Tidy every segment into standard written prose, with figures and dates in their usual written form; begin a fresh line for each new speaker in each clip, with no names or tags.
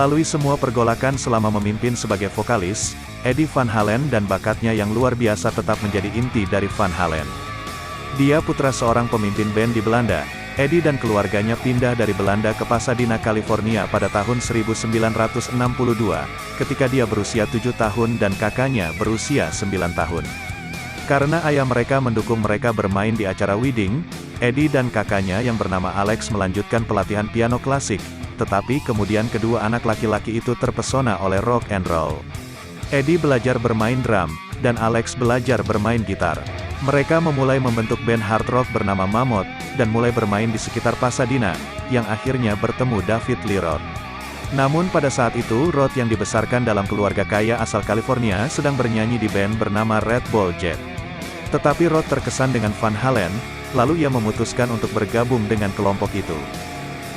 Melalui semua pergolakan selama memimpin sebagai vokalis, Eddie Van Halen dan bakatnya yang luar biasa tetap menjadi inti dari Van Halen. Dia putra seorang pemimpin band di Belanda. Eddie dan keluarganya pindah dari Belanda ke Pasadena, California pada tahun 1962, ketika dia berusia 7 tahun dan kakaknya berusia 9 tahun. Karena ayah mereka mendukung mereka bermain di acara wedding, Eddie dan kakaknya yang bernama Alex melanjutkan pelatihan piano klasik, tetapi kemudian kedua anak laki-laki itu terpesona oleh rock and roll. Eddie belajar bermain drum, dan Alex belajar bermain gitar. Mereka memulai membentuk band hard rock bernama Mammoth, dan mulai bermain di sekitar Pasadena, yang akhirnya bertemu David Lee Roth. Namun pada saat itu Roth yang dibesarkan dalam keluarga kaya asal California sedang bernyanyi di band bernama Red Bull Jet. Tetapi Roth terkesan dengan Van Halen, lalu ia memutuskan untuk bergabung dengan kelompok itu.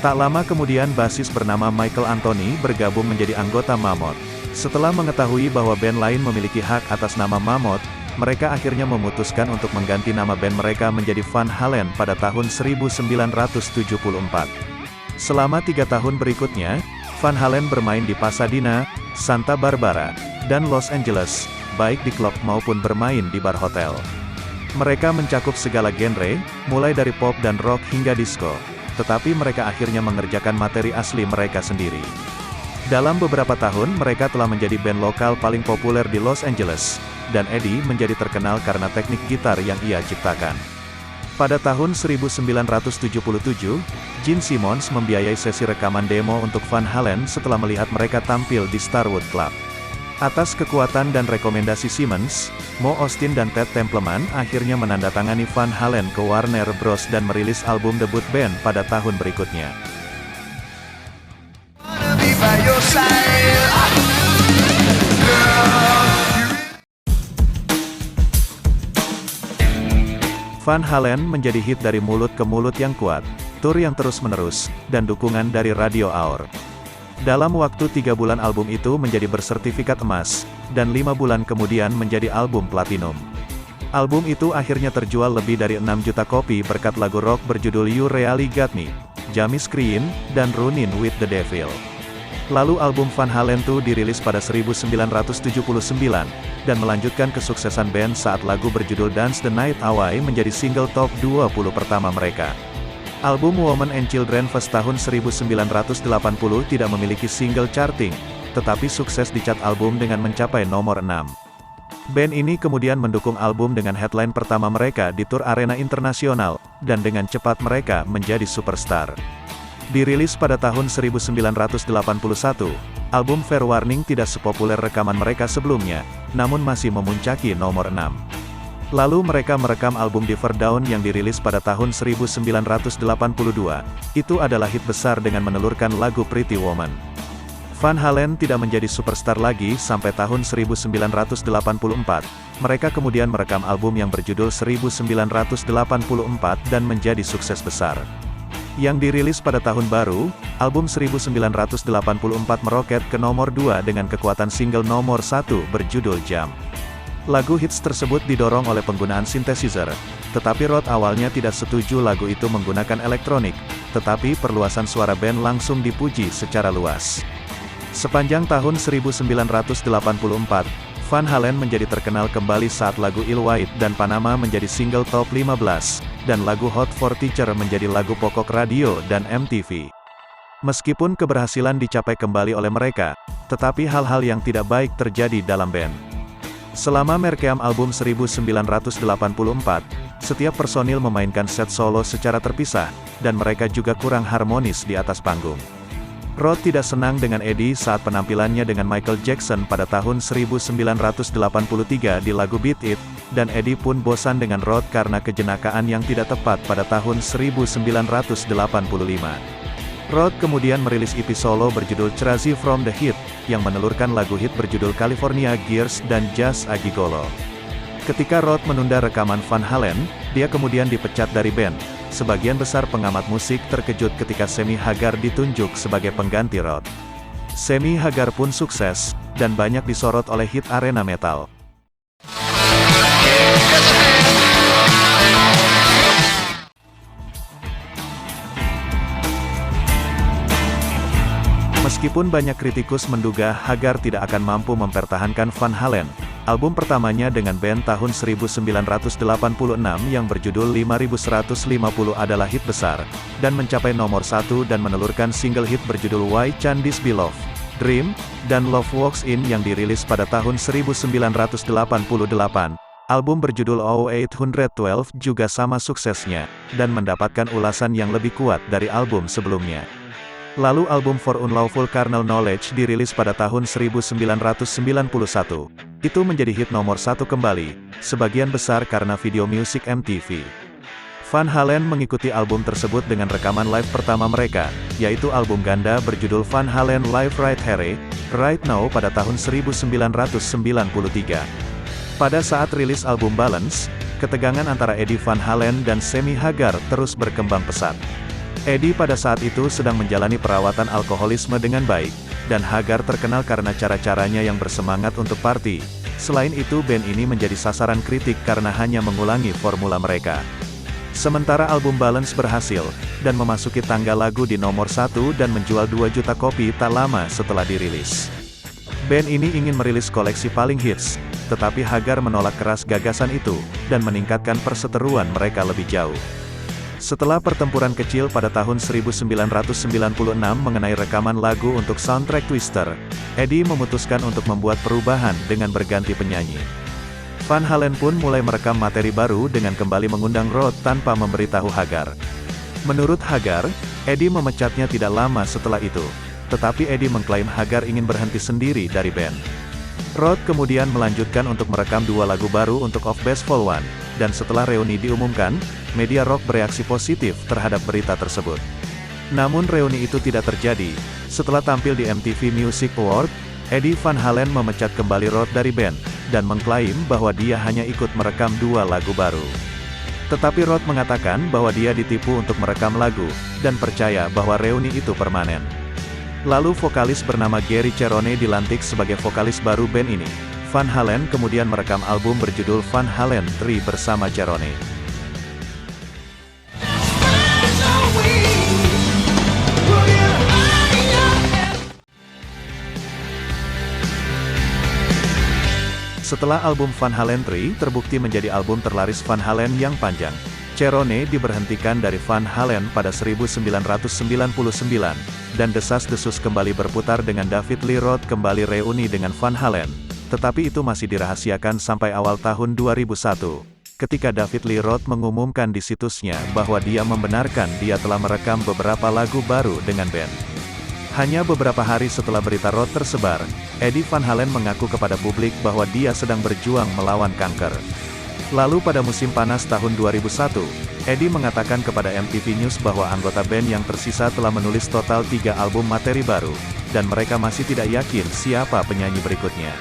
Tak lama kemudian basis bernama Michael Anthony bergabung menjadi anggota Mammoth. Setelah mengetahui bahwa band lain memiliki hak atas nama Mammoth, mereka akhirnya memutuskan untuk mengganti nama band mereka menjadi Van Halen pada tahun 1974. Selama 3 tahun berikutnya, Van Halen bermain di Pasadena, Santa Barbara, dan Los Angeles, baik di klub maupun bermain di bar hotel. Mereka mencakup segala genre, mulai dari pop dan rock hingga disco, tetapi mereka akhirnya mengerjakan materi asli mereka sendiri. Dalam beberapa tahun mereka telah menjadi band lokal paling populer di Los Angeles, dan Eddie menjadi terkenal karena teknik gitar yang ia ciptakan. Pada tahun 1977, Gene Simmons membiayai sesi rekaman demo untuk Van Halen setelah melihat mereka tampil di Starwood Club. Atas kekuatan dan rekomendasi Simmons, Mo Ostin dan Ted Templeman akhirnya menandatangani Van Halen ke Warner Bros. Dan merilis album debut band pada tahun berikutnya. Van Halen menjadi hit dari mulut ke mulut yang kuat, tur yang terus-menerus, dan dukungan dari Radio Hour. Dalam waktu 3 bulan album itu menjadi bersertifikat emas, dan 5 bulan kemudian menjadi album platinum. Album itu akhirnya terjual lebih dari 6 juta kopi berkat lagu rock berjudul You Really Got Me, Jamie Scream, dan Runnin' with the Devil. Lalu album Van Halen 2 dirilis pada 1979, dan melanjutkan kesuksesan band saat lagu berjudul Dance the Night Away menjadi single top 20 pertama mereka. Album Women and Children First tahun 1980 tidak memiliki single charting, tetapi sukses di chart album dengan mencapai nomor 6. Band ini kemudian mendukung album dengan headline pertama mereka di tur arena internasional, dan dengan cepat mereka menjadi superstar. Dirilis pada tahun 1981, album Fair Warning tidak sepopuler rekaman mereka sebelumnya, namun masih memuncaki nomor 6. Lalu mereka merekam album Diver Down yang dirilis pada tahun 1982, itu adalah hit besar dengan menelurkan lagu Pretty Woman. Van Halen tidak menjadi superstar lagi sampai tahun 1984, mereka kemudian merekam album yang berjudul 1984 dan menjadi sukses besar. Yang dirilis pada tahun baru, album 1984 meroket ke nomor 2 dengan kekuatan single nomor 1 berjudul Jump. Lagu hits tersebut didorong oleh penggunaan synthesizer, tetapi Roth awalnya tidak setuju lagu itu menggunakan elektronik, tetapi perluasan suara band langsung dipuji secara luas. Sepanjang tahun 1984, Van Halen menjadi terkenal kembali saat lagu Ill White dan Panama menjadi single top 15, dan lagu Hot for Teacher menjadi lagu pokok radio dan MTV. Meskipun keberhasilan dicapai kembali oleh mereka, tetapi hal-hal yang tidak baik terjadi dalam band. Selama merekam album 1984, setiap personil memainkan set solo secara terpisah, dan mereka juga kurang harmonis di atas panggung. Roth tidak senang dengan Eddie saat penampilannya dengan Michael Jackson pada tahun 1983 di lagu Beat It, dan Eddie pun bosan dengan Roth karena kejenakaan yang tidak tepat pada tahun 1985. Roth kemudian merilis EP solo berjudul Crazy from the Heat, yang menelurkan lagu hit berjudul California Gears dan Just a Gigolo. Ketika Roth menunda rekaman Van Halen, dia kemudian dipecat dari band. Sebagian besar pengamat musik terkejut ketika Sammy Hagar ditunjuk sebagai pengganti Roth. Sammy Hagar pun sukses, dan banyak disorot oleh hit arena metal. Meskipun banyak kritikus menduga Hagar tidak akan mampu mempertahankan Van Halen, album pertamanya dengan band tahun 1986 yang berjudul 5150 adalah hit besar, dan mencapai nomor 1 dan menelurkan single hit berjudul Why Can't This Be Love, Dream, dan Love Walks In yang dirilis pada tahun 1988. Album berjudul Oh 812 juga sama suksesnya, dan mendapatkan ulasan yang lebih kuat dari album sebelumnya. Lalu album For Unlawful Carnal Knowledge dirilis pada tahun 1991. Itu menjadi hit nomor 1 kembali, sebagian besar karena video musik MTV. Van Halen mengikuti album tersebut dengan rekaman live pertama mereka, yaitu album ganda berjudul Van Halen Live Right Here, Right Now pada tahun 1993. Pada saat rilis album Balance, ketegangan antara Eddie Van Halen dan Sammy Hagar terus berkembang pesat. Eddie pada saat itu sedang menjalani perawatan alkoholisme dengan baik, dan Hagar terkenal karena cara-caranya yang bersemangat untuk party. Selain itu band ini menjadi sasaran kritik karena hanya mengulangi formula mereka. Sementara album Balance berhasil, dan memasuki tangga lagu di nomor 1 dan menjual 2 juta kopi tak lama setelah dirilis. Band ini ingin merilis koleksi paling hits, tetapi Hagar menolak keras gagasan itu, dan meningkatkan perseteruan mereka lebih jauh. Setelah pertempuran kecil pada tahun 1996 mengenai rekaman lagu untuk soundtrack Twister, Eddie memutuskan untuk membuat perubahan dengan berganti penyanyi. Van Halen pun mulai merekam materi baru dengan kembali mengundang Rod tanpa memberitahu Hagar. Menurut Hagar, Eddie memecatnya tidak lama setelah itu, tetapi Eddie mengklaim Hagar ingin berhenti sendiri dari band. Rod kemudian melanjutkan untuk merekam 2 lagu baru untuk Of Best Vol 1, dan setelah reuni diumumkan, media rock bereaksi positif terhadap berita tersebut. Namun reuni itu tidak terjadi. Setelah tampil di MTV Music Award, Eddie Van Halen memecat kembali Rod dari band, dan mengklaim bahwa dia hanya ikut merekam 2 lagu baru. Tetapi Rod mengatakan bahwa dia ditipu untuk merekam lagu, dan percaya bahwa reuni itu permanen. Lalu vokalis bernama Gary Cherone dilantik sebagai vokalis baru band ini. Van Halen kemudian merekam album berjudul Van Halen 3 bersama Cherone. Setelah album Van Halen 3 terbukti menjadi album terlaris Van Halen yang panjang, Cherone diberhentikan dari Van Halen pada 1999, dan desas-desus kembali berputar dengan David Lee Roth kembali reuni dengan Van Halen. Tetapi itu masih dirahasiakan sampai awal tahun 2001, ketika David Lee Roth mengumumkan di situsnya bahwa dia membenarkan dia telah merekam beberapa lagu baru dengan band. Hanya beberapa hari setelah berita Roth tersebar, Eddie Van Halen mengaku kepada publik bahwa dia sedang berjuang melawan kanker. Lalu pada musim panas tahun 2001, Eddie mengatakan kepada MTV News bahwa anggota band yang tersisa telah menulis total 3 album materi baru, dan mereka masih tidak yakin siapa penyanyi berikutnya.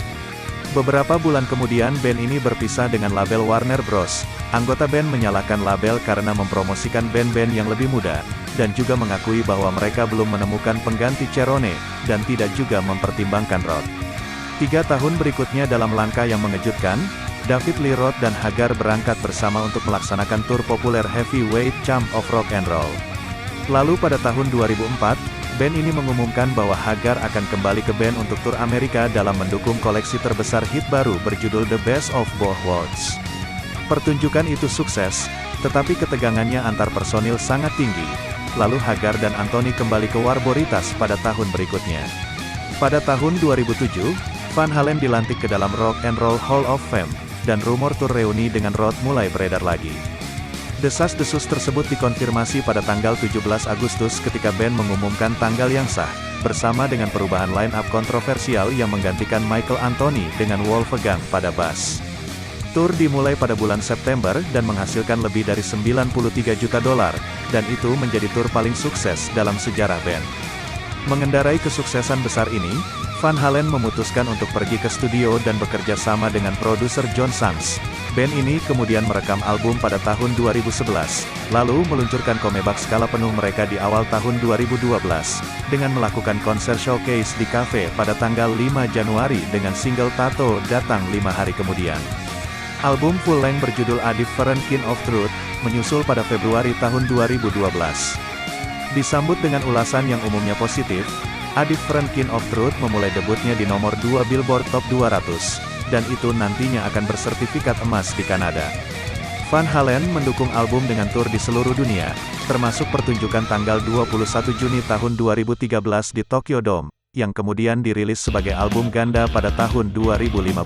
Beberapa bulan kemudian band ini berpisah dengan label Warner Bros. Anggota band menyalahkan label karena mempromosikan band-band yang lebih muda, dan juga mengakui bahwa mereka belum menemukan pengganti Cherone, dan tidak juga mempertimbangkan Roth. 3 tahun berikutnya dalam langkah yang mengejutkan, David Lee Roth dan Hagar berangkat bersama untuk melaksanakan tur populer Heavyweight Champ of Rock and Roll. Lalu pada tahun 2004, band ini mengumumkan bahwa Hagar akan kembali ke band untuk tur Amerika dalam mendukung koleksi terbesar hit baru berjudul The Best of Both Worlds. Pertunjukan itu sukses, tetapi ketegangannya antar personil sangat tinggi. Lalu Hagar dan Anthony kembali ke Warboritas pada tahun berikutnya. Pada tahun 2007, Van Halen dilantik ke dalam Rock and Roll Hall of Fame, dan rumor tur reuni dengan Roth mulai beredar lagi. Desas-desus tersebut dikonfirmasi pada tanggal 17 Agustus ketika band mengumumkan tanggal yang sah, bersama dengan perubahan line-up kontroversial yang menggantikan Michael Anthony dengan Wolfgang pada bass. Tur dimulai pada bulan September dan menghasilkan lebih dari $93 juta, dan itu menjadi tur paling sukses dalam sejarah band. Mengendarai kesuksesan besar ini, Van Halen memutuskan untuk pergi ke studio dan bekerja sama dengan produser John Sands. Band ini kemudian merekam album pada tahun 2011, lalu meluncurkan comeback skala penuh mereka di awal tahun 2012, dengan melakukan konser showcase di cafe pada tanggal 5 Januari dengan single Tattoo datang 5 hari kemudian. Album full-length berjudul A Different Kind of Truth, menyusul pada Februari tahun 2012. Disambut dengan ulasan yang umumnya positif, Adik Friend King of Truth memulai debutnya di nomor 2 Billboard Top 200, dan itu nantinya akan bersertifikat emas di Kanada. Van Halen mendukung album dengan tur di seluruh dunia, termasuk pertunjukan tanggal 21 Juni tahun 2013 di Tokyo Dome, yang kemudian dirilis sebagai album ganda pada tahun 2015.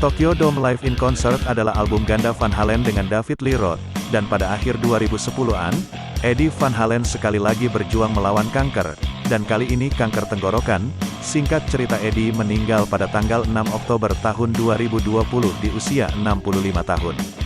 Tokyo Dome Live in Concert adalah album ganda Van Halen dengan David Lee Roth, dan pada akhir 2010-an, Eddie Van Halen sekali lagi berjuang melawan kanker, dan kali ini kanker tenggorokan. Singkat cerita, Eddie meninggal pada tanggal 6 Oktober tahun 2020 di usia 65 tahun.